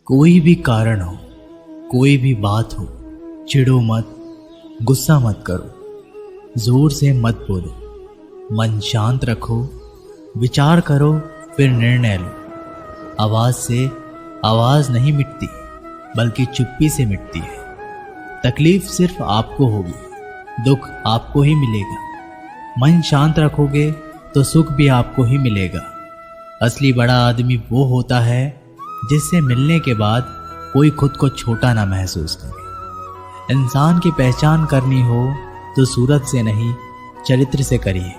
कोई भी कारण हो, कोई भी बात हो, चिढ़ो मत, गुस्सा मत करो, जोर से मत बोलो, मन शांत रखो, विचार करो, फिर निर्णय लो। आवाज से आवाज नहीं मिटती, बल्कि चुप्पी से मिटती है। तकलीफ सिर्फ आपको होगी, दुख आपको ही मिलेगा। मन शांत रखोगे तो सुख भी आपको ही मिलेगा। असली बड़ा आदमी वो होता है जिससे मिलने के बाद कोई खुद को छोटा ना महसूस करे। इंसान की पहचान करनी हो तो सूरत से नहीं, चरित्र से करिए,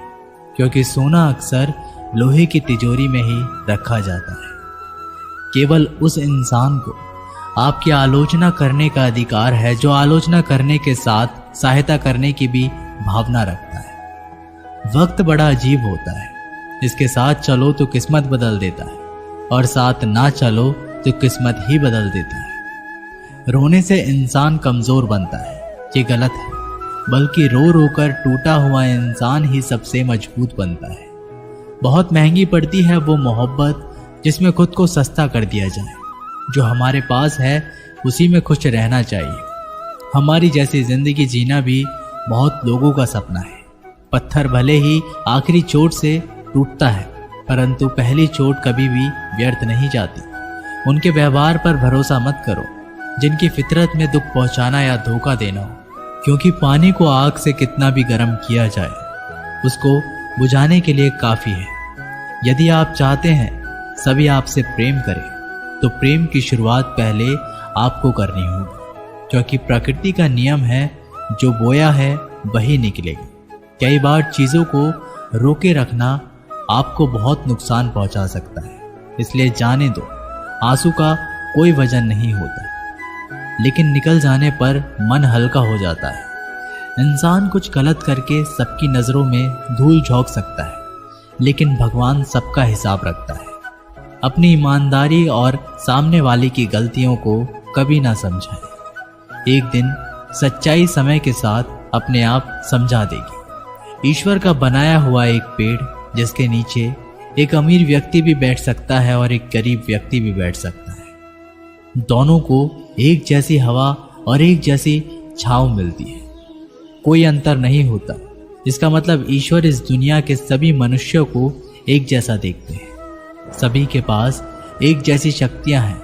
क्योंकि सोना अक्सर लोहे की तिजोरी में ही रखा जाता है। केवल उस इंसान को आपकी आलोचना करने का अधिकार है जो आलोचना करने के साथ सहायता करने की भी भावना रखता है। वक्त बड़ा अजीब होता है, इसके साथ चलो तो किस्मत बदल देता है, और साथ ना चलो तो किस्मत ही बदल देता है। रोने से इंसान कमजोर बनता है, ये गलत है, बल्कि रो रो कर टूटा हुआ इंसान ही सबसे मजबूत बनता है। बहुत महंगी पड़ती है वो मोहब्बत जिसमें खुद को सस्ता कर दिया जाए। जो हमारे पास है उसी में खुश रहना चाहिए। हमारी जैसी जिंदगी जीना भी बहुत लोगों का सपना है। पत्थर भले ही आखिरी चोट से टूटता है, परंतु पहली चोट कभी भी व्यर्थ नहीं जाती। उनके व्यवहार पर भरोसा मत करो जिनकी फितरत में दुख पहुंचाना या धोखा देना हो, क्योंकि पानी को आग से कितना भी गर्म किया जाए, उसको बुझाने के लिए काफी है। यदि आप चाहते हैं सभी आपसे प्रेम करें, तो प्रेम की शुरुआत पहले आपको करनी होगी, क्योंकि प्रकृति का नियम है, जो बोया है वही निकलेगा। कई बार चीजों को रोके रखना आपको बहुत नुकसान पहुंचा सकता है, इसलिए जाने दो। आंसू का कोई वजन नहीं होता, लेकिन निकल जाने पर मन हल्का हो जाता है। इंसान कुछ गलत करके सबकी नजरों में धूल झोंक सकता है, लेकिन भगवान सबका हिसाब रखता है। अपनी ईमानदारी और सामने वाले की गलतियों को कभी ना समझाएं। एक दिन सच्चाई समय के साथ अपने आप समझा देगी। ईश्वर का बनाया हुआ एक पेड़ जिसके नीचे एक अमीर व्यक्ति भी बैठ सकता है और एक गरीब व्यक्ति भी बैठ सकता है। दोनों को एक जैसी हवा और एक जैसी छांव मिलती है, कोई अंतर नहीं होता। इसका मतलब ईश्वर इस दुनिया के सभी मनुष्यों को एक जैसा देखते हैं। सभी के पास एक जैसी शक्तियां हैं,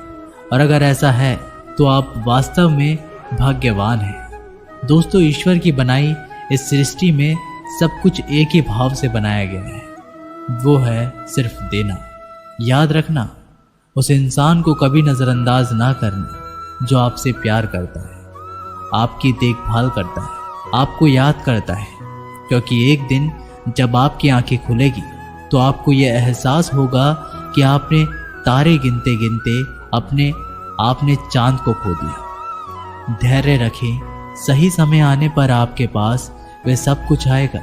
और अगर ऐसा है तो आप वास्तव में भाग्यवान हैं। दोस्तों, ईश्वर की बनाई इस सृष्टि में सब कुछ एक ही भाव से बनाया गया है, वो है सिर्फ देना। याद रखना, उस इंसान को कभी नजरअंदाज ना करना जो आपसे प्यार करता है, आपकी देखभाल करता है, आपको याद करता है, क्योंकि एक दिन जब आपकी आंखें खुलेगी तो आपको यह एहसास होगा कि आपने तारे गिनते गिनते आपने चांद को खो दिया। धैर्य रखें, सही समय आने पर आपके पास वह सब कुछ आएगा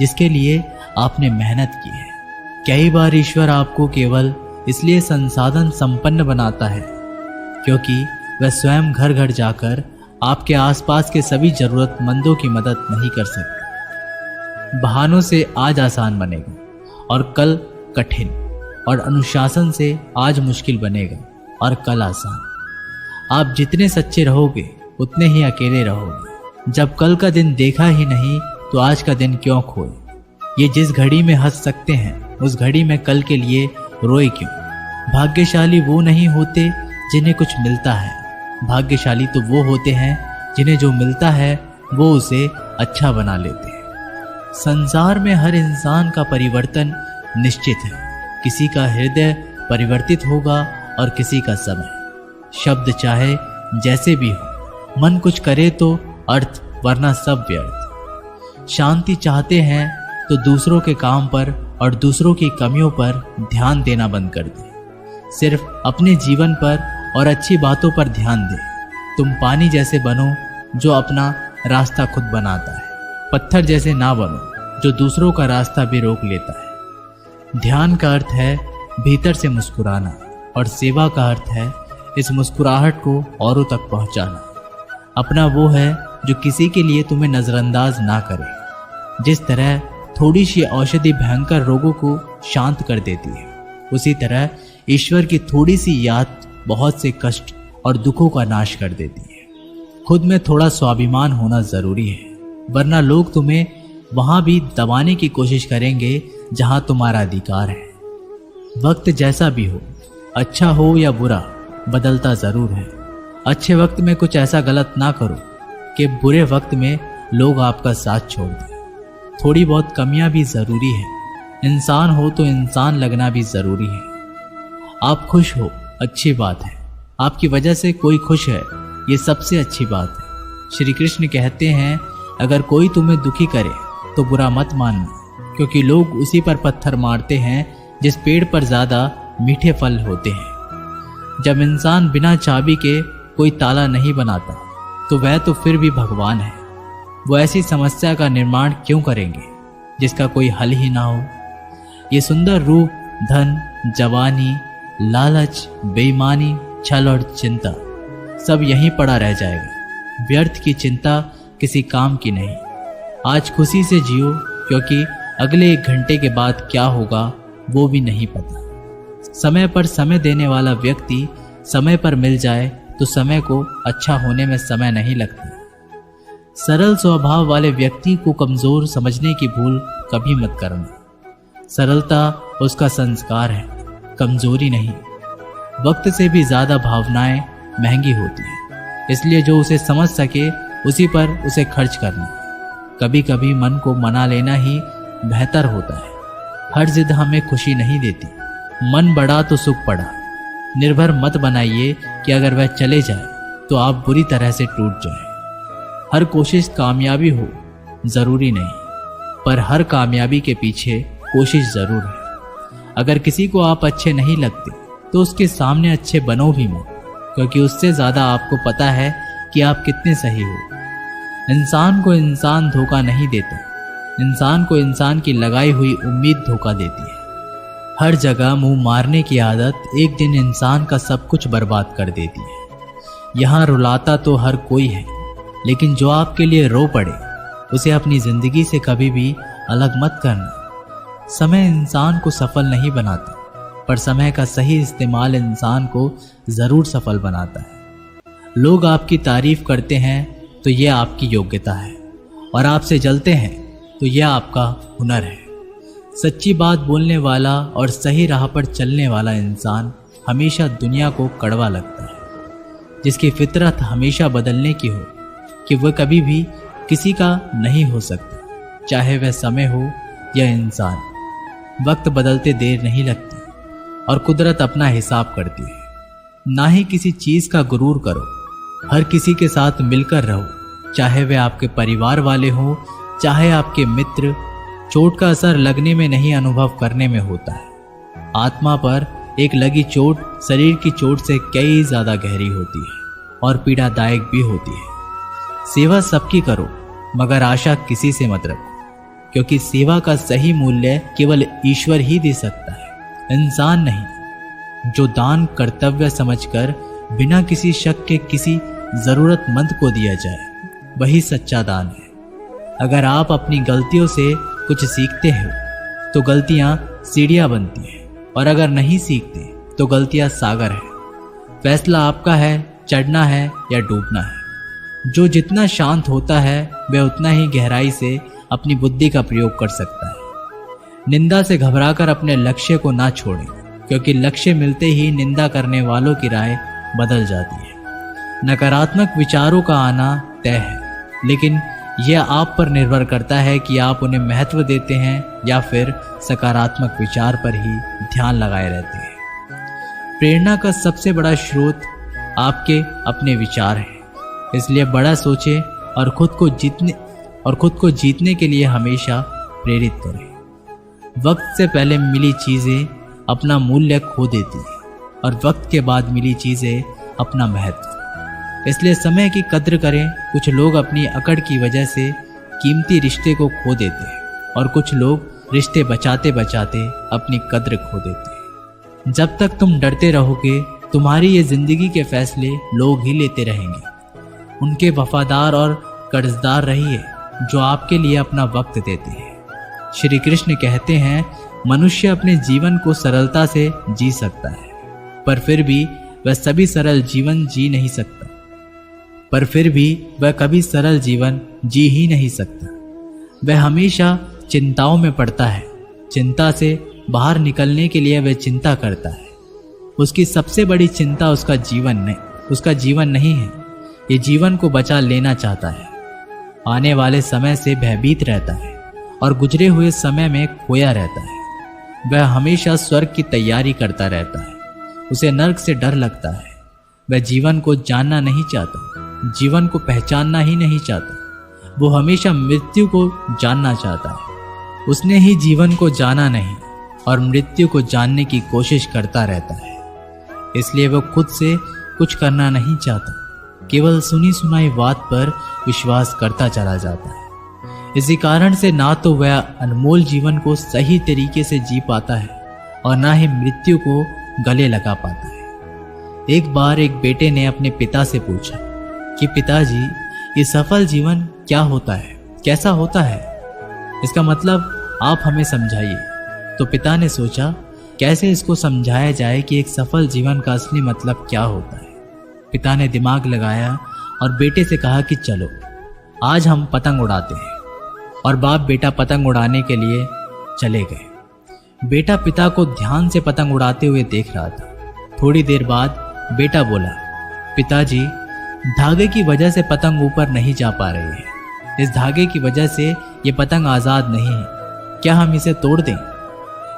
जिसके लिए आपने मेहनत की है। कई बार ईश्वर आपको केवल इसलिए संसाधन संपन्न बनाता है क्योंकि वह स्वयं घर घर जाकर आपके आसपास के सभी जरूरतमंदों की मदद नहीं कर सकता। बहानों से आज आसान बनेगा और कल कठिन, और अनुशासन से आज मुश्किल बनेगा और कल आसान। आप जितने सच्चे रहोगे उतने ही अकेले रहोगे। जब कल का दिन देखा ही नहीं तो आज का दिन क्यों खोए। ये जिस घड़ी में हंस सकते हैं उस घड़ी में कल के लिए रोए क्यों। भाग्यशाली वो नहीं होते जिन्हें कुछ मिलता है, भाग्यशाली तो वो होते हैं जिन्हें जो मिलता है वो उसे अच्छा बना लेते हैं। संसार में हर इंसान का परिवर्तन निश्चित है। किसी का हृदय परिवर्तित होगा और किसी का समय। शब्द चाहे जैसे भी हो, मन कुछ करे तो अर्थ, वरना सब व्यर्थ। शांति चाहते हैं तो दूसरों के काम पर और दूसरों की कमियों पर ध्यान देना बंद कर दें। सिर्फ अपने जीवन पर और अच्छी बातों पर ध्यान दें। तुम पानी जैसे बनो जो अपना रास्ता खुद बनाता है, पत्थर जैसे ना बनो जो दूसरों का रास्ता भी रोक लेता है। ध्यान का अर्थ है भीतर से मुस्कुराना, और सेवा का अर्थ है इस मुस्कुराहट को औरों तक पहुंचाना। अपना वो है जो किसी के लिए तुम्हें नजरअंदाज ना करे। जिस तरह थोड़ी सी औषधि भयंकर रोगों को शांत कर देती है, उसी तरह ईश्वर की थोड़ी सी याद बहुत से कष्ट और दुखों का नाश कर देती है। खुद में थोड़ा स्वाभिमान होना जरूरी है, वरना लोग तुम्हें वहां भी दबाने की कोशिश करेंगे जहां तुम्हारा अधिकार है। वक्त जैसा भी हो, अच्छा हो या बुरा, बदलता जरूर है। अच्छे वक्त में कुछ ऐसा गलत ना करो कि बुरे वक्त में लोग आपका साथ छोड़ दें। थोड़ी बहुत कमियां भी जरूरी है। इंसान हो तो इंसान लगना भी जरूरी है। आप खुश हो, अच्छी बात है। आपकी वजह से कोई खुश है, ये सबसे अच्छी बात है। श्री कृष्ण कहते हैं, अगर कोई तुम्हें दुखी करे तो बुरा मत मानना, क्योंकि लोग उसी पर पत्थर मारते हैं जिस पेड़ पर ज्यादा मीठे फल होते हैं। जब इंसान बिना चाबी के कोई ताला नहीं बनाता तो वह तो फिर भी भगवान है। वो ऐसी समस्या का निर्माण क्यों करेंगे जिसका कोई हल ही ना हो। ये सुंदर रूप, धन, जवानी, लालच, बेईमानी, छल और चिंता सब यहीं पड़ा रह जाएगा। व्यर्थ की चिंता किसी काम की नहीं। आज खुशी से जियो, क्योंकि अगले 1 घंटे के बाद क्या होगा वो भी नहीं पता। समय पर समय देने वाला व्यक्ति समय पर मिल जाए तो समय को अच्छा होने में समय नहीं लगता। सरल स्वभाव वाले व्यक्ति को कमजोर समझने की भूल कभी मत करना। सरलता उसका संस्कार है, कमजोरी नहीं। वक्त से भी ज्यादा भावनाएं महंगी होती हैं, इसलिए जो उसे समझ सके उसी पर उसे खर्च करना। कभी कभी मन को मना लेना ही बेहतर होता है। हर जिद हमें खुशी नहीं देती। मन बढ़ा तो सुख पड़ा। निर्भर मत बनाइए कि अगर वह चले जाए तो आप बुरी तरह से टूट जाए। हर कोशिश कामयाबी हो जरूरी नहीं, पर हर कामयाबी के पीछे कोशिश जरूर है। अगर किसी को आप अच्छे नहीं लगते तो उसके सामने अच्छे बनो भी मत, क्योंकि उससे ज्यादा आपको पता है कि आप कितने सही हो। इंसान को इंसान धोखा नहीं देता, इंसान को इंसान की लगाई हुई उम्मीद धोखा देती है। हर जगह मुंह मारने की आदत एक दिन इंसान का सब कुछ बर्बाद कर देती है। यहाँ रुलाता तो हर कोई है, लेकिन जो आपके लिए रो पड़े उसे अपनी जिंदगी से कभी भी अलग मत करना। समय इंसान को सफल नहीं बनाता, पर समय का सही इस्तेमाल इंसान को जरूर सफल बनाता है। लोग आपकी तारीफ करते हैं तो यह आपकी योग्यता है, और आपसे जलते हैं तो यह आपका हुनर है। सच्ची बात बोलने वाला और सही राह पर चलने वाला इंसान हमेशा दुनिया को कड़वा लगता है। जिसकी फितरत हमेशा बदलने की हो कि वह कभी भी किसी का नहीं हो सकता, चाहे वह समय हो या इंसान। वक्त बदलते देर नहीं लगती और कुदरत अपना हिसाब करती है। ना ही किसी चीज का गुरूर करो। हर किसी के साथ मिलकर रहो, चाहे वे आपके परिवार वाले हों, चाहे आपके मित्र। चोट का असर लगने में नहीं, अनुभव करने में होता है। आत्मा पर एक लगी चोट शरीर की चोट से कई ज्यादा गहरी होती है और पीड़ादायक भी होती है। सेवा सबकी करो, मगर आशा किसी से मत रखो, क्योंकि सेवा का सही मूल्य केवल ईश्वर ही दे सकता है, इंसान नहीं। जो दान कर्तव्य समझकर बिना किसी शक के किसी जरूरतमंद को दिया जाए, वही सच्चा दान है। अगर आप अपनी गलतियों से कुछ सीखते हैं तो गलतियां सीढ़ियां बनती हैं, और अगर नहीं सीखते तो गलतियां सागर है। फैसला आपका है, चढ़ना है या डूबना है। जो जितना शांत होता है वह उतना ही गहराई से अपनी बुद्धि का प्रयोग कर सकता है। निंदा से घबराकर अपने लक्ष्य को ना छोड़ें, क्योंकि लक्ष्य मिलते ही निंदा करने वालों की राय बदल जाती है। नकारात्मक विचारों का आना तय है, लेकिन यह आप पर निर्भर करता है कि आप उन्हें महत्व देते हैं या फिर सकारात्मक विचार पर ही ध्यान लगाए रहते हैं। प्रेरणा का सबसे बड़ा स्रोत आपके अपने विचार हैं, इसलिए बड़ा सोचें और खुद को जीतने के लिए हमेशा प्रेरित करें। वक्त से पहले मिली चीजें अपना मूल्य खो देती हैं, और वक्त के बाद मिली चीजें अपना महत्व। इसलिए समय की कद्र करें। कुछ लोग अपनी अकड़ की वजह से कीमती रिश्ते को खो देते हैं, और कुछ लोग रिश्ते बचाते बचाते अपनी कद्र खो देते हैं। जब तक तुम डरते रहोगे, तुम्हारी ये जिंदगी के फैसले लोग ही लेते रहेंगे। उनके वफादार और कर्जदार रहिए जो आपके लिए अपना वक्त देते हैं। श्री कृष्ण कहते हैं, मनुष्य अपने जीवन को सरलता से जी सकता है, पर फिर भी वह सभी सरल जीवन जी नहीं सकता, पर फिर भी वह कभी सरल जीवन जी ही नहीं सकता। वह हमेशा चिंताओं में पड़ता है। चिंता से बाहर निकलने के लिए वह चिंता करता है। उसकी सबसे बड़ी चिंता उसका जीवन नहीं है। ये जीवन को बचा लेना चाहता है। आने वाले समय से भयभीत रहता है और गुजरे हुए समय में खोया रहता है। वह हमेशा स्वर्ग की तैयारी करता रहता है। उसे नर्क से डर लगता है। वह जीवन को जानना नहीं चाहता, जीवन को पहचानना ही नहीं चाहता। वो हमेशा मृत्यु को जानना चाहता है। उसने ही जीवन को जाना नहीं और मृत्यु को जानने की कोशिश करता रहता है। इसलिए वह खुद से कुछ करना नहीं चाहता, केवल सुनी सुनाई बात पर विश्वास करता चला जाता है। इसी कारण से ना तो वह अनमोल जीवन को सही तरीके से जी पाता है और ना ही मृत्यु को गले लगा पाता है। एक बार एक बेटे ने अपने पिता से पूछा कि पिताजी, ये सफल जीवन क्या होता है, कैसा होता है? इसका मतलब आप हमें समझाइए। तो पिता ने सोचा कैसे इसको समझाया जाए कि एक सफल जीवन का असली मतलब क्या होता है। पिता ने दिमाग लगाया और बेटे से कहा कि चलो आज हम पतंग उड़ाते हैं। और बाप बेटा पतंग उड़ाने के लिए चले गए। बेटा पिता को ध्यान से पतंग उड़ाते हुए देख रहा था। थोड़ी देर बाद बेटा बोला, पिताजी, धागे की वजह से पतंग ऊपर नहीं जा पा रही है। इस धागे की वजह से ये पतंग आज़ाद नहीं है। क्या हम इसे तोड़ दें?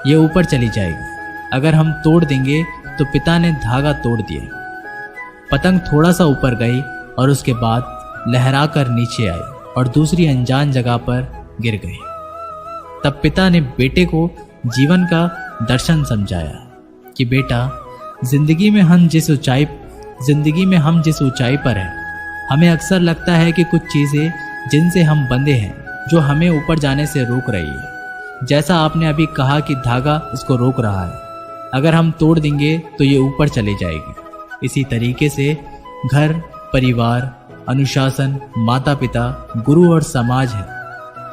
ये ऊपर चली जाएगी। अगर हम तोड़ देंगे तो पिता ने धागा तोड़ दिया। पतंग थोड़ा सा ऊपर गई और उसके बाद लहरा कर नीचे आई और दूसरी अनजान जगह पर गिर गई। तब पिता ने बेटे को जीवन का दर्शन समझाया कि बेटा, जिंदगी में हम जिस ऊंचाई पर हैं, हमें अक्सर लगता है कि कुछ चीज़ें जिनसे हम बंधे हैं जो हमें ऊपर जाने से रोक रही है। जैसा आपने अभी कहा कि धागा इसको रोक रहा है। अगर हम तोड़ देंगे तो ये ऊपर चली जाएगी। इसी तरीके से घर, परिवार, अनुशासन, माता पिता, गुरु और समाज है,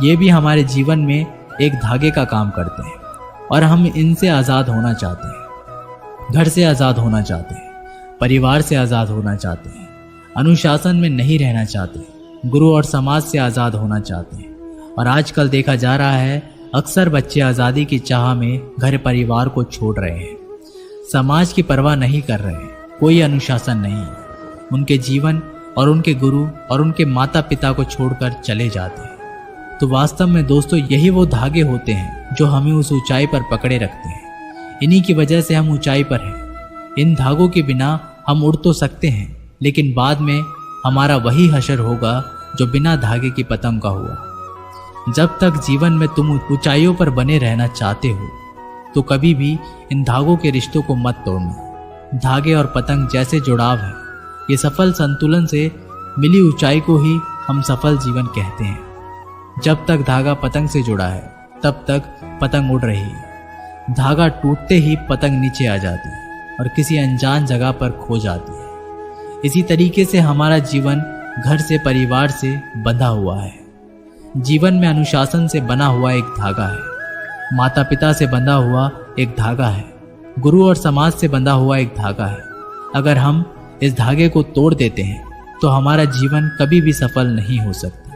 ये भी हमारे जीवन में एक धागे का काम करते हैं और हम इनसे आज़ाद होना चाहते हैं। घर से आज़ाद होना चाहते हैं, परिवार से आज़ाद होना चाहते हैं, अनुशासन में नहीं रहना चाहते, गुरु और समाज से आज़ाद होना चाहते हैं। और आजकल देखा जा रहा है अक्सर बच्चे आज़ादी की चाह में घर परिवार को छोड़ रहे हैं, समाज की परवाह नहीं कर रहे हैं, कोई अनुशासन नहीं है। उनके जीवन और उनके गुरु और उनके माता पिता को छोड़कर चले जाते हैं। तो वास्तव में दोस्तों, यही वो धागे होते हैं जो हमें उस ऊंचाई पर पकड़े रखते हैं। इन्हीं की वजह से हम ऊंचाई पर हैं। इन धागों के बिना हम उड़ तो सकते हैं, लेकिन बाद में हमारा वही हशर होगा जो बिना धागे की पतंग का हुआ। जब तक जीवन में तुम ऊंचाइयों पर बने रहना चाहते हो तो कभी भी इन धागों के रिश्तों को मत तोड़ना। धागे और पतंग जैसे जुड़ाव है, ये सफल संतुलन से मिली ऊंचाई को ही हम सफल जीवन कहते हैं। जब तक धागा पतंग से जुड़ा है तब तक पतंग उड़ रही है। धागा टूटते ही पतंग नीचे आ जाती है और किसी अनजान जगह पर खो जाती है। इसी तरीके से हमारा जीवन घर से, परिवार से बंधा हुआ है। जीवन में अनुशासन से बना हुआ एक धागा है, माता पिता से बंधा हुआ एक धागा है, गुरु और समाज से बंधा हुआ एक धागा है। अगर हम इस धागे को तोड़ देते हैं तो हमारा जीवन कभी भी सफल नहीं हो सकता।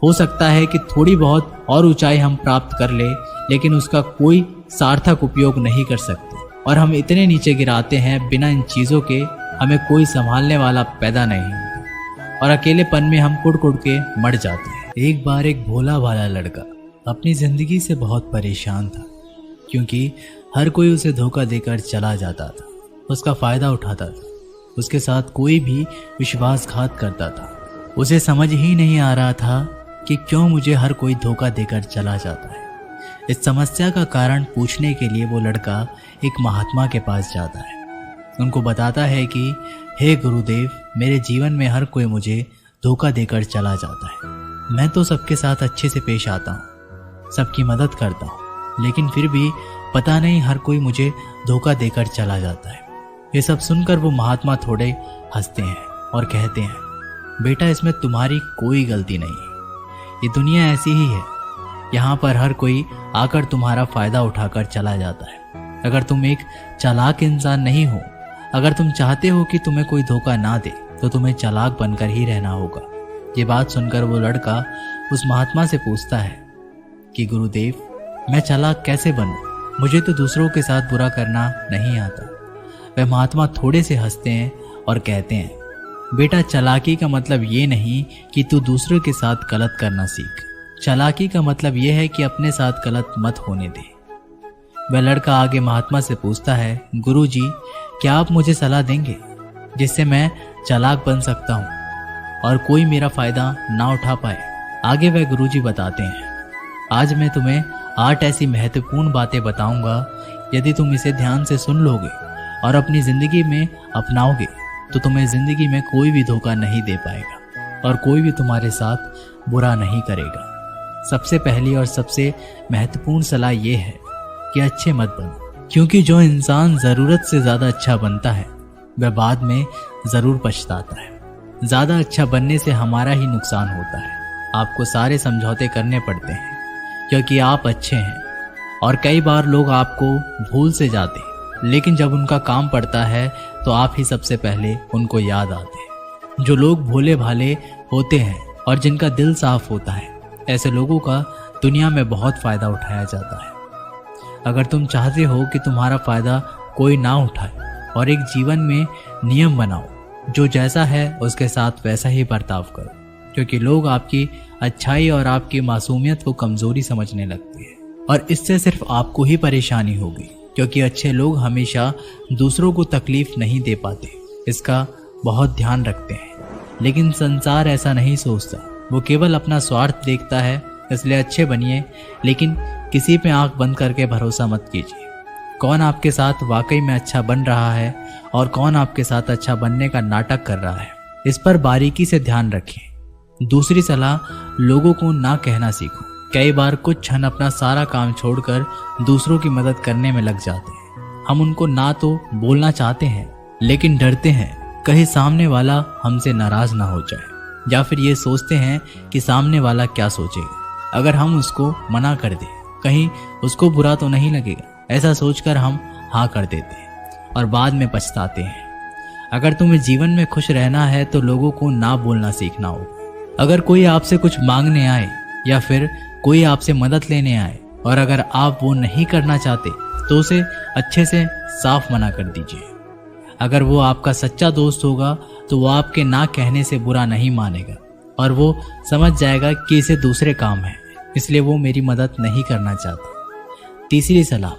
हो सकता है कि थोड़ी बहुत और ऊंचाई हम प्राप्त कर ले, लेकिन उसका कोई सार्थक उपयोग नहीं कर सकते और हम इतने नीचे गिराते हैं, बिना इन चीज़ों के हमें कोई संभालने वाला पैदा नहीं होता और अकेलेपन में हम कुड़ के मर जाते हैं। एक बार एक भोला भाला लड़का अपनी जिंदगी से बहुत परेशान था, क्योंकि हर कोई उसे धोखा देकर चला जाता था, उसका फायदा उठाता था, उसके साथ कोई भी विश्वासघात करता था। उसे समझ ही नहीं आ रहा था कि क्यों मुझे हर कोई धोखा देकर चला जाता है। इस समस्या का कारण पूछने के लिए वो लड़का एक महात्मा के पास जाता है। उनको बताता है कि हे गुरुदेव, मेरे जीवन में हर कोई मुझे धोखा देकर चला जाता है। मैं तो सबके साथ अच्छे से पेश आता हूँ, सबकी मदद करता हूँ, लेकिन फिर भी पता नहीं हर कोई मुझे धोखा देकर चला जाता है। ये सब सुनकर वो महात्मा थोड़े हंसते हैं और कहते हैं, बेटा, इसमें तुम्हारी कोई गलती नहीं है। ये दुनिया ऐसी ही है, यहाँ पर हर कोई आकर तुम्हारा फायदा उठाकर चला जाता है। अगर तुम एक चालाक इंसान नहीं हो, अगर तुम चाहते हो कि तुम्हें कोई धोखा ना दे तो तुम्हें चालाक बनकर ही रहना होगा। ये बात सुनकर वो लड़का उस महात्मा से पूछता है कि गुरुदेव, मैं चालाक कैसे बनूं? मुझे तो दूसरों के साथ बुरा करना नहीं आता। वह महात्मा थोड़े से हंसते हैं और कहते हैं, बेटा, चालाकी का मतलब ये नहीं कि तू दूसरों के साथ गलत करना सीख। चालाकी का मतलब यह है कि अपने साथ गलत मत होने दे। वह लड़का आगे महात्मा से पूछता है, गुरुजी, क्या आप मुझे सलाह देंगे जिससे मैं चालाक बन सकता हूँ और कोई मेरा फायदा ना उठा पाए? आगे वह गुरुजी बताते हैं, आज मैं तुम्हें 8 ऐसी महत्वपूर्ण बातें बताऊंगा। यदि तुम इसे ध्यान से सुन लोगे और अपनी जिंदगी में अपनाओगे तो तुम्हें जिंदगी में कोई भी धोखा नहीं दे पाएगा और कोई भी तुम्हारे साथ बुरा नहीं करेगा। सबसे पहली और सबसे महत्वपूर्ण सलाह यह है कि अच्छे मत बनो, क्योंकि जो इंसान ज़रूरत से ज़्यादा अच्छा बनता है वह बाद में ज़रूर पछताता है। ज़्यादा अच्छा बनने से हमारा ही नुकसान होता है। आपको सारे समझौते करने पड़ते हैं क्योंकि आप अच्छे हैं, और कई बार लोग आपको भूल से जाते हैं, लेकिन जब उनका काम पड़ता है तो आप ही सबसे पहले उनको याद आते हैं। जो लोग भोले भाले होते हैं और जिनका दिल साफ होता है, ऐसे लोगों का दुनिया में बहुत फ़ायदा उठाया जाता है। अगर तुम चाहते हो कि तुम्हारा फ़ायदा कोई ना उठाए और एक जीवन में नियम बनाओ, जो जैसा है उसके साथ वैसा ही बर्ताव करो, क्योंकि लोग आपकी अच्छाई और आपकी मासूमियत को कमज़ोरी समझने लगते हैं और इससे सिर्फ आपको ही परेशानी होगी, क्योंकि अच्छे लोग हमेशा दूसरों को तकलीफ नहीं दे पाते। इसका बहुत ध्यान रखते हैं, लेकिन संसार ऐसा नहीं सोचता। वो केवल अपना स्वार्थ देखता है। इसलिए अच्छे बनिए, लेकिन किसी पे आंख बंद करके भरोसा मत कीजिए। कौन आपके साथ वाकई में अच्छा बन रहा है और कौन आपके साथ अच्छा बनने का नाटक कर रहा है, इस पर बारीकी से ध्यान रखें। दूसरी सलाह, लोगों को ना कहना सीखो। कई बार कुछ क्षण अपना सारा काम छोड़कर दूसरों की मदद करने में लग जाते हैं। हम उनको ना तो बोलना चाहते हैं, लेकिन डरते हैं कहीं सामने वाला हमसे नाराज ना हो जाए, या फिर ये सोचते हैं कि सामने वाला क्या सोचेगा अगर हम उसको मना कर दें, कहीं उसको बुरा तो नहीं लगेगा। ऐसा सोचकर हम हाँ कर देते हैं और बाद में पछताते हैं। अगर तुम्हें जीवन में खुश रहना है तो लोगों को ना बोलना सीखना होगा। अगर कोई आपसे कुछ मांगने आए या फिर कोई आपसे मदद लेने आए और अगर आप वो नहीं करना चाहते तो उसे अच्छे से साफ मना कर दीजिए। अगर वो आपका सच्चा दोस्त होगा तो वो आपके ना कहने से बुरा नहीं मानेगा और वो समझ जाएगा कि इसे दूसरे काम है, इसलिए वो मेरी मदद नहीं करना चाहता। तीसरी सलाह,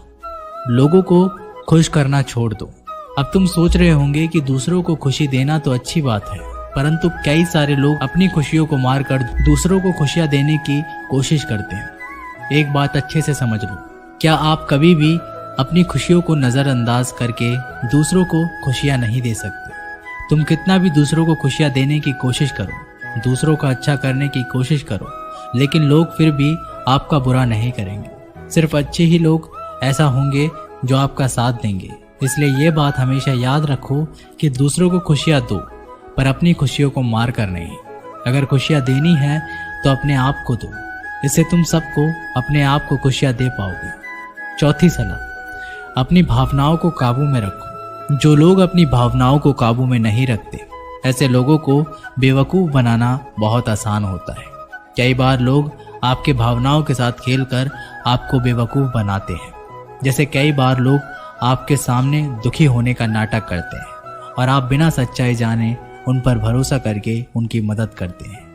लोगों को खुश करना छोड़ दो। अब तुम सोच रहे होंगे कि दूसरों को खुशी देना तो अच्छी बात है, परंतु कई सारे लोग अपनी खुशियों को मारकर दूसरों को खुशियां देने की कोशिश करते हैं। एक बात अच्छे से समझ लो, क्या आप कभी भी अपनी खुशियों को नज़रअंदाज करके दूसरों को खुशियां नहीं दे सकते। तुम कितना भी दूसरों को खुशियां देने की कोशिश करो, दूसरों का अच्छा करने की कोशिश करो, लेकिन लोग फिर भी आपका बुरा नहीं करेंगे। सिर्फ अच्छे ही लोग ऐसा होंगे जो आपका साथ देंगे। इसलिए ये बात हमेशा याद रखो कि दूसरों को खुशियां दो, पर अपनी खुशियों को मार कर नहीं। अगर खुशियां देनी है तो अपने आप को दो, इससे तुम सबको अपने आप को खुशियां दे पाओगे। चौथी सलाह, अपनी भावनाओं को काबू में रखो। जो लोग अपनी भावनाओं को काबू में नहीं रखते, ऐसे लोगों को बेवकूफ़ बनाना बहुत आसान होता है। कई बार लोग आपके भावनाओं के साथ खेलकर आपको बेवकूफ़ बनाते हैं। जैसे कई बार लोग आपके सामने दुखी होने का नाटक करते हैं और आप बिना सच्चाई जाने उन पर भरोसा करके उनकी मदद करते हैं।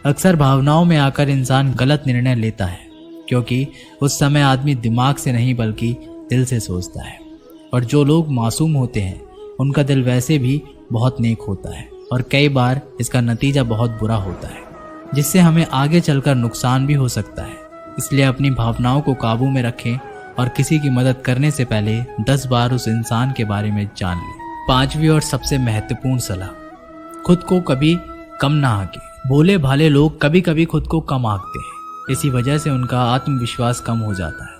अक्सर भावनाओं में आकर इंसान गलत निर्णय लेता है, क्योंकि उस समय आदमी दिमाग से नहीं बल्कि दिल से सोचता है। और जो लोग मासूम होते हैं उनका दिल वैसे भी बहुत नेक होता है और कई बार इसका नतीजा बहुत बुरा होता है, जिससे हमें आगे चलकर नुकसान भी हो सकता है। इसलिए अपनी भावनाओं को काबू में रखें और किसी की मदद करने से पहले 10 बार उस इंसान के बारे में जान लें। पांचवी और सबसे महत्वपूर्ण सलाह, खुद को कभी कम ना आंके। भोले भाले लोग कभी कभी खुद को कम आंकते हैं, इसी वजह से उनका आत्मविश्वास कम हो जाता है।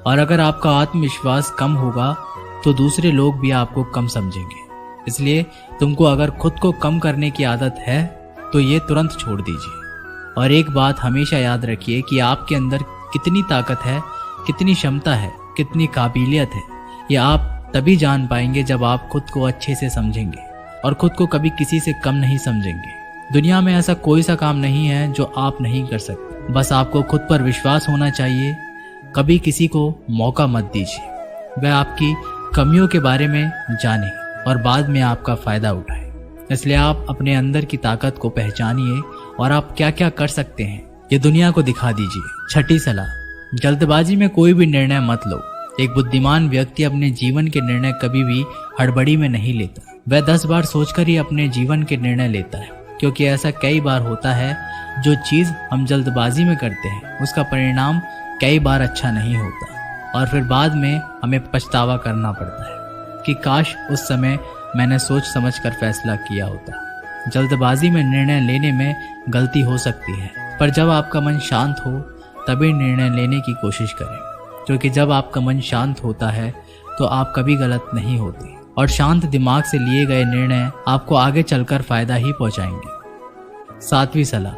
और अगर आपका आत्मविश्वास कम होगा तो दूसरे लोग भी आपको कम समझेंगे। इसलिए तुमको अगर खुद को कम करने की आदत है तो ये तुरंत छोड़ दीजिए। और एक बात हमेशा याद रखिए कि आपके अंदर कितनी ताकत है, कितनी क्षमता है, कितनी काबिलियत है, यह आप तभी जान पाएंगे जब आप खुद को अच्छे से समझेंगे और खुद को कभी किसी से कम नहीं समझेंगे। दुनिया में ऐसा कोई सा काम नहीं है जो आप नहीं कर सकते, बस आपको खुद पर विश्वास होना चाहिए। कभी किसी को मौका मत दीजिए वह आपकी कमियों के बारे में जाने और बाद में आपका फायदा उठाए। इसलिए आप अपने अंदर की ताकत को पहचानिए और आप क्या क्या कर सकते हैं ये दुनिया को दिखा दीजिए। छठी सलाह, जल्दबाजी में कोई भी निर्णय मत लो। एक बुद्धिमान व्यक्ति अपने जीवन के निर्णय कभी भी हड़बड़ी में नहीं लेता, वह 10 बार सोचकर ही अपने जीवन के निर्णय लेता है, क्योंकि ऐसा कई बार होता है जो चीज़ हम जल्दबाजी में करते हैं उसका परिणाम कई बार अच्छा नहीं होता और फिर बाद में हमें पछतावा करना पड़ता है कि काश उस समय मैंने सोच समझकर फैसला किया होता। जल्दबाजी में निर्णय लेने में गलती हो सकती है, पर जब आपका मन शांत हो तभी निर्णय लेने की कोशिश करें, क्योंकि जब आपका मन शांत होता है तो आप कभी गलत नहीं होते और शांत दिमाग से लिए गए निर्णय आपको आगे चलकर फायदा ही पहुंचाएंगे। 7वीं सलाह,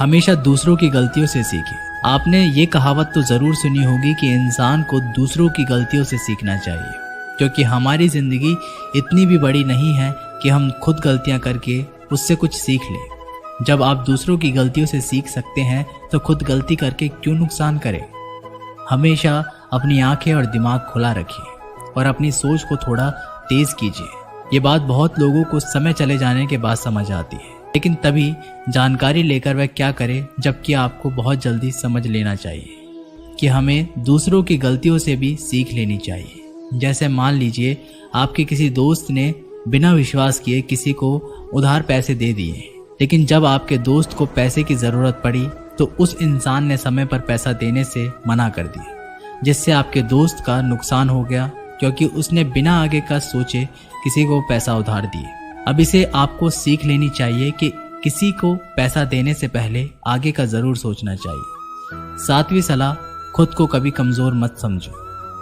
हमेशा दूसरों की गलतियों से सीखें। आपने ये कहावत तो जरूर सुनी होगी कि इंसान को दूसरों की गलतियों से सीखना चाहिए, क्योंकि हमारी जिंदगी इतनी भी बड़ी नहीं है कि हम खुद गलतियां करके उससे कुछ सीख लें। जब आप दूसरों की गलतियों से सीख सकते हैं तो खुद गलती करके क्यों नुकसान करें। हमेशा अपनी आंखें और दिमाग खुला रखिए और अपनी सोच को थोड़ा तेज कीजिए। ये बात बहुत लोगों को समय चले जाने के बाद समझ आती है, लेकिन तभी जानकारी लेकर वह क्या करे, जबकि आपको बहुत जल्दी समझ लेना चाहिए कि हमें दूसरों की गलतियों से भी सीख लेनी चाहिए। जैसे मान लीजिए आपके किसी दोस्त ने बिना विश्वास किए किसी को उधार पैसे दे दिए, लेकिन जब आपके दोस्त को पैसे की ज़रूरत पड़ी तो उस इंसान ने समय पर पैसा देने से मना कर दिया, जिससे आपके दोस्त का नुकसान हो गया, क्योंकि उसने बिना आगे का सोचे किसी को पैसा उधार दिए। अब इसे आपको सीख लेनी चाहिए कि किसी को पैसा देने से पहले आगे का ज़रूर सोचना चाहिए। 7वीं सलाह, खुद को कभी कमज़ोर मत समझो।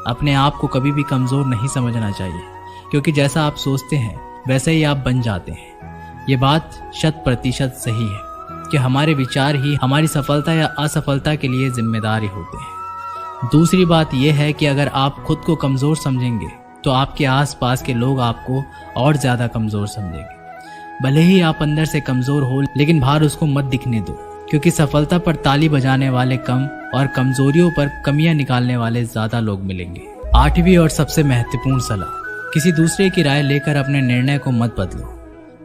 अपने आप को कभी भी कमज़ोर नहीं समझना चाहिए, क्योंकि जैसा आप सोचते हैं वैसे ही आप बन जाते हैं। ये बात 100% सही है कि हमारे विचार ही हमारी सफलता या असफलता के लिए जिम्मेदार होते हैं। दूसरी बात यह है कि अगर आप खुद को कमज़ोर समझेंगे तो आपके आसपास के लोग आपको और ज़्यादा कमज़ोर समझेंगे। भले ही आप अंदर से कमज़ोर हो, लेकिन बाहर उसको मत दिखने दो, क्योंकि सफलता पर ताली बजाने वाले कम और कमज़ोरियों पर कमियां निकालने वाले ज़्यादा लोग मिलेंगे। 8वीं और सबसे महत्वपूर्ण सलाह, किसी दूसरे की राय लेकर अपने निर्णय को मत बदलो।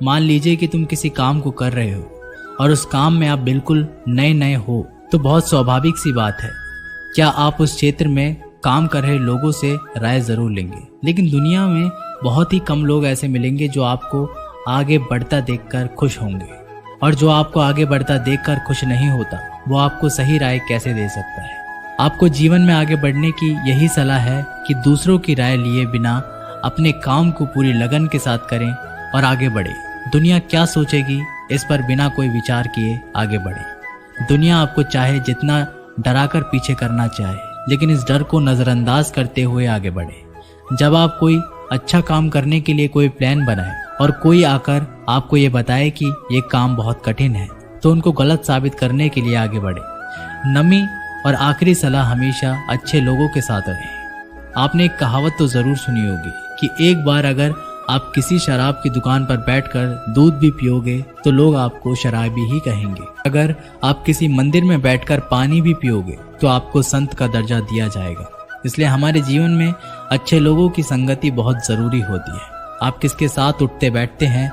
मान लीजिए कि तुम किसी काम को कर रहे हो और उस काम में आप बिल्कुल नए हो, तो बहुत स्वाभाविक सी बात है क्या आप उस क्षेत्र में काम कर रहे लोगों से राय जरूर लेंगे। लेकिन दुनिया में बहुत ही कम लोग ऐसे मिलेंगे जो आपको आगे बढ़ता देखकर खुश होंगे, और जो आपको आगे बढ़ता देखकर खुश नहीं होता वो आपको सही राय कैसे दे सकता है। आपको जीवन में आगे बढ़ने की यही सलाह है कि दूसरों की राय लिए बिना अपने काम को पूरी लगन के साथ करें और आगे बढ़े। दुनिया क्या सोचेगी इस पर बिना कोई विचार किए आगे बढ़े। दुनिया आपको चाहे जितना डराकर पीछे करना चाहे, लेकिन इस डर को नज़रअंदाज करते हुए आगे बढ़े। जब आप कोई अच्छा काम करने के लिए कोई प्लान बनाए और कोई आकर आपको ये बताए कि ये काम बहुत कठिन है, तो उनको गलत साबित करने के लिए आगे बढ़े। नवीं और आखिरी सलाह, हमेशा अच्छे लोगों के साथ रहें। आपने एक कहावत तो ज़रूर सुनी होगी कि एक बार अगर आप किसी शराब की दुकान पर बैठकर दूध भी पियोगे तो लोग आपको शराबी ही कहेंगे। अगर आप किसी मंदिर में बैठकर पानी भी पियोगे तो आपको संत का दर्जा दिया जाएगा। इसलिए हमारे जीवन में अच्छे लोगों की संगति बहुत ज़रूरी होती है। आप किसके साथ उठते बैठते हैं,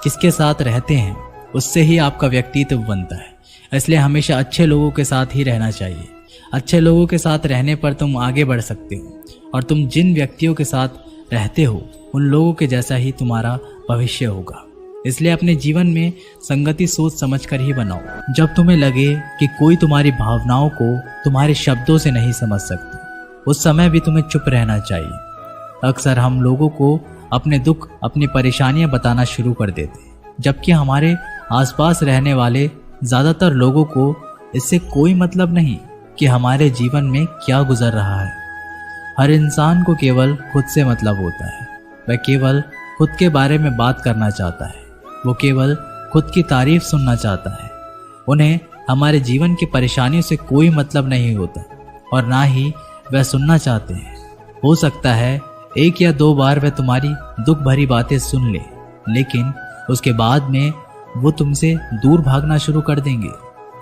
किसके साथ रहते हैं, उससे ही आपका व्यक्तित्व बनता है। इसलिए हमेशा अच्छे लोगों के साथ ही रहना चाहिए। अच्छे लोगों के साथ रहने पर तुम आगे बढ़ सकते हो, और तुम जिन व्यक्तियों के साथ रहते हो उन लोगों के जैसा ही तुम्हारा भविष्य होगा। इसलिए अपने जीवन में संगति सोच समझकर ही बनाओ। जब तुम्हें लगे कि कोई तुम्हारी भावनाओं को तुम्हारे शब्दों से नहीं समझ सकता, उस समय भी तुम्हें चुप रहना चाहिए। अक्सर हम लोगों को अपने दुख, अपनी परेशानियां बताना शुरू कर देते हैं, जबकि हमारे आसपास रहने वाले ज़्यादातर लोगों को इससे कोई मतलब नहीं कि हमारे जीवन में क्या गुजर रहा है। हर इंसान को केवल खुद से मतलब होता है। वह केवल खुद के बारे में बात करना चाहता है, वो केवल खुद की तारीफ सुनना चाहता है। उन्हें हमारे जीवन की परेशानियों से कोई मतलब नहीं होता, और ना ही वह सुनना चाहते हैं। हो सकता है 1 या 2 बार वह तुम्हारी दुख भरी बातें सुन ले, लेकिन उसके बाद में वो तुमसे दूर भागना शुरू कर देंगे,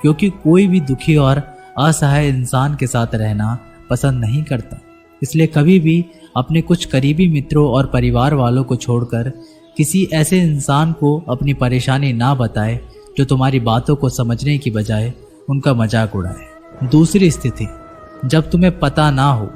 क्योंकि कोई भी दुखी और असहाय इंसान के साथ रहना पसंद नहीं करता। इसलिए कभी भी अपने कुछ करीबी मित्रों और परिवार वालों को छोड़कर किसी ऐसे इंसान को अपनी परेशानी ना बताए जो तुम्हारी बातों को समझने की बजाय उनका मजाक उड़ाए। दूसरी स्थिति, जब तुम्हें पता ना हो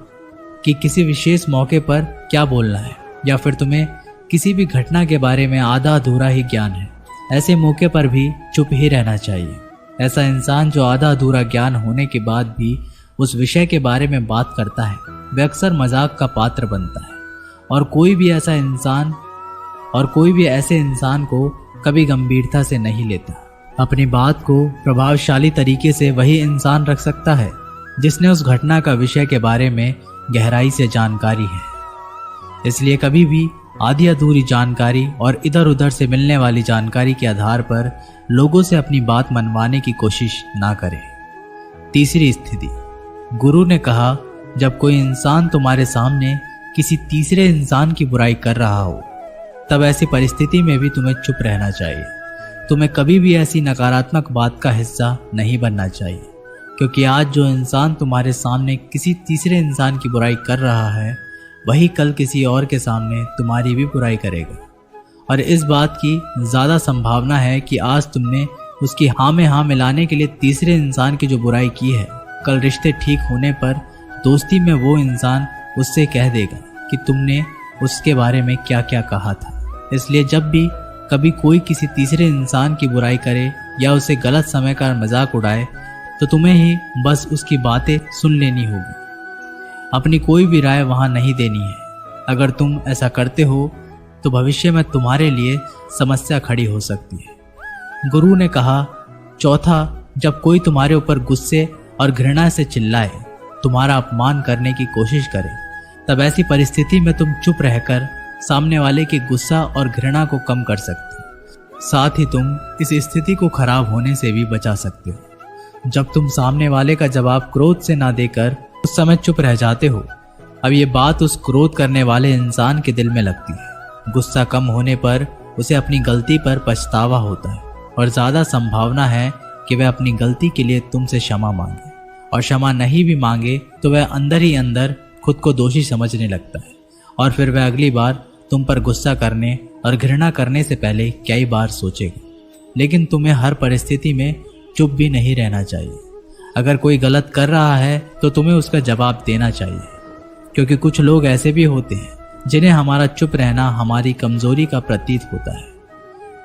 कि किसी विशेष मौके पर क्या बोलना है, या फिर तुम्हें किसी भी घटना के बारे में आधा अधूरा ही ज्ञान है, ऐसे मौके पर भी चुप ही रहना चाहिए। ऐसा इंसान जो आधा अधूरा ज्ञान होने के बाद भी उस विषय के बारे में बात करता है, वह अक्सर मजाक का पात्र बनता है, और कोई भी ऐसे इंसान को कभी गंभीरता से नहीं लेता। अपनी बात को प्रभावशाली तरीके से वही इंसान रख सकता है जिसने उस घटना का विषय के बारे में गहराई से जानकारी है। इसलिए कभी भी आधी अधूरी जानकारी और इधर उधर से मिलने वाली जानकारी के आधार पर लोगों से अपनी बात मनवाने की कोशिश ना करें। तीसरी स्थिति, गुरु ने कहा, जब कोई इंसान तुम्हारे सामने किसी तीसरे इंसान की बुराई कर रहा हो, तब ऐसी परिस्थिति में भी तुम्हें चुप रहना चाहिए। तुम्हें कभी भी ऐसी नकारात्मक बात का हिस्सा नहीं बनना चाहिए, क्योंकि आज जो इंसान तुम्हारे सामने किसी तीसरे इंसान की बुराई कर रहा है, वही कल किसी और के सामने तुम्हारी भी बुराई करेगा। और इस बात की ज़्यादा संभावना है कि आज तुमने उसकी हाँ में हाँ मिलाने के लिए तीसरे इंसान की जो बुराई की है, कल रिश्ते ठीक होने पर दोस्ती में वो इंसान उससे कह देगा कि तुमने उसके बारे में क्या क्या कहा था। इसलिए जब भी कभी कोई किसी तीसरे इंसान की बुराई करे या उसे गलत समय का मजाक उड़ाए, तो तुम्हें ही बस उसकी बातें सुन लेनी होगी, अपनी कोई भी राय वहां नहीं देनी है। अगर तुम ऐसा करते हो तो भविष्य में तुम्हारे लिए समस्या खड़ी हो सकती है। गुरु ने कहा, चौथा, जब कोई तुम्हारे ऊपर गुस्से और घृणा से चिल्लाए, तुम्हारा अपमान करने की कोशिश करे, तब ऐसी परिस्थिति में तुम चुप रहकर सामने वाले के गुस्सा और घृणा को कम कर सकते हो। साथ ही तुम इस स्थिति को खराब होने से भी बचा सकते हो। जब तुम सामने वाले का जवाब क्रोध से ना देकर उस समय चुप रह जाते हो, अब ये बात उस क्रोध करने वाले इंसान के दिल में लगती है। गुस्सा कम होने पर उसे अपनी गलती पर पछतावा होता है, और ज़्यादा संभावना है कि वह अपनी गलती के लिए तुमसे क्षमा मांगे, और क्षमा नहीं भी मांगे तो वह अंदर ही अंदर खुद को दोषी समझने लगता है, और फिर वह अगली बार तुम पर गुस्सा करने और घृणा करने से पहले कई बार सोचेगा। लेकिन तुम्हें हर परिस्थिति में चुप भी नहीं रहना चाहिए। अगर कोई गलत कर रहा है तो तुम्हें उसका जवाब देना चाहिए, क्योंकि कुछ लोग ऐसे भी होते हैं जिन्हें हमारा चुप रहना हमारी कमजोरी का प्रतीत होता है।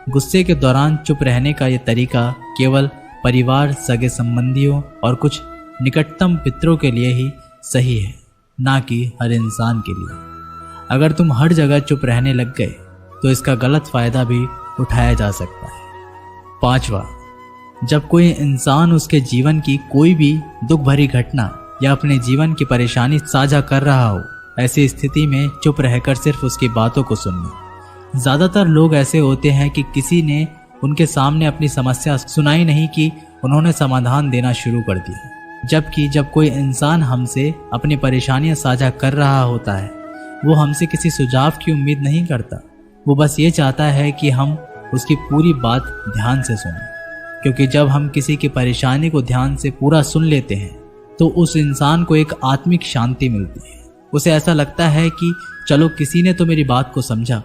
गुस्से के दौरान चुप रहने का यह तरीका केवल परिवार, सगे संबंधियों और कुछ निकटतम मित्रों के लिए ही सही है, ना कि हर इंसान के लिए। अगर तुम हर जगह चुप रहने लग गए तो इसका गलत फायदा भी उठाया जा सकता है। पांचवा, जब कोई इंसान उसके जीवन की कोई भी दुख भरी घटना या अपने जीवन की परेशानी साझा कर रहा हो, ऐसी स्थिति में चुप रहकर सिर्फ उसकी बातों को सुनना। ज्यादातर लोग ऐसे होते हैं कि किसी ने उनके सामने अपनी समस्या सुनाई नहीं कि उन्होंने समाधान देना शुरू कर दिया। जबकि जब कोई इंसान हमसे अपनी परेशानियां साझा कर रहा होता है, वो हमसे किसी सुझाव की उम्मीद नहीं करता। वो बस ये चाहता है कि हम उसकी पूरी बात ध्यान से सुनें, क्योंकि जब हम किसी की परेशानी को ध्यान से पूरा सुन लेते हैं तो उस इंसान को एक आत्मिक शांति मिलती है। उसे ऐसा लगता है कि चलो किसी ने तो मेरी बात को समझा।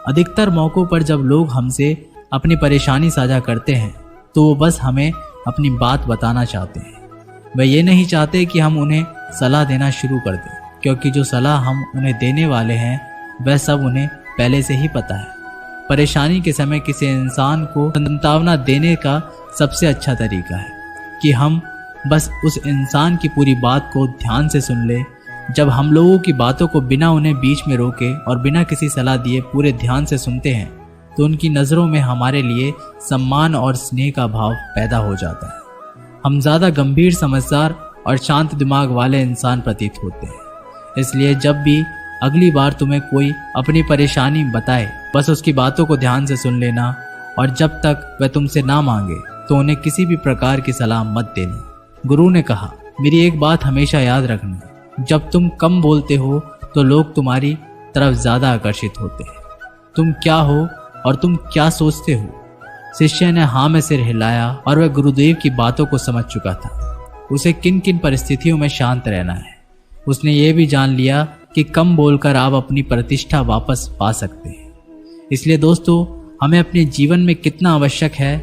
अधिकतर मौक़ों पर जब लोग हमसे अपनी परेशानी साझा करते हैं तो वो बस हमें अपनी बात बताना चाहते हैं। वे ये नहीं चाहते कि हम उन्हें सलाह देना शुरू कर दें, क्योंकि जो सलाह हम उन्हें देने वाले हैं वह सब उन्हें पहले से ही पता है। परेशानी के समय किसी इंसान को सांत्वना देने का सबसे अच्छा तरीका है कि हम बस उस इंसान की पूरी बात को ध्यान से सुन ले। जब हम लोगों की बातों को बिना उन्हें बीच में रोके और बिना किसी सलाह दिए पूरे ध्यान से सुनते हैं, तो उनकी नज़रों में हमारे लिए सम्मान और स्नेह का भाव पैदा हो जाता है। हम ज़्यादा गंभीर, समझदार और शांत दिमाग वाले इंसान प्रतीत होते हैं। इसलिए जब भी अगली बार तुम्हें कोई अपनी परेशानी बताए, बस उसकी बातों को ध्यान से सुन लेना, और जब तक वह तुमसे ना मांगे तो उन्हें किसी भी प्रकार की सलाह मत देना। गुरु ने कहा, मेरी एक बात हमेशा याद रखना, जब तुम कम बोलते हो तो लोग तुम्हारी तरफ ज़्यादा आकर्षित होते हैं। तुम क्या हो और तुम क्या सोचते हो। शिष्य ने हाँ में सिर हिलाया और वह गुरुदेव की बातों को समझ चुका था। उसे किन किन परिस्थितियों में शांत रहना है। उसने ये भी जान लिया कि कम बोलकर आप अपनी प्रतिष्ठा वापस पा सकते हैं। इसलिए दोस्तों, हमें अपने जीवन में कितना आवश्यक है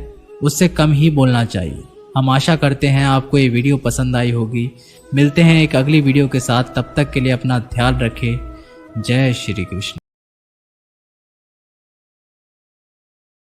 उससे कम ही बोलना चाहिए। हम आशा करते हैं आपको ये वीडियो पसंद आई होगी। मिलते हैं एक अगली वीडियो के साथ। तब तक के लिए अपना ख्याल रखें। जय श्री कृष्ण।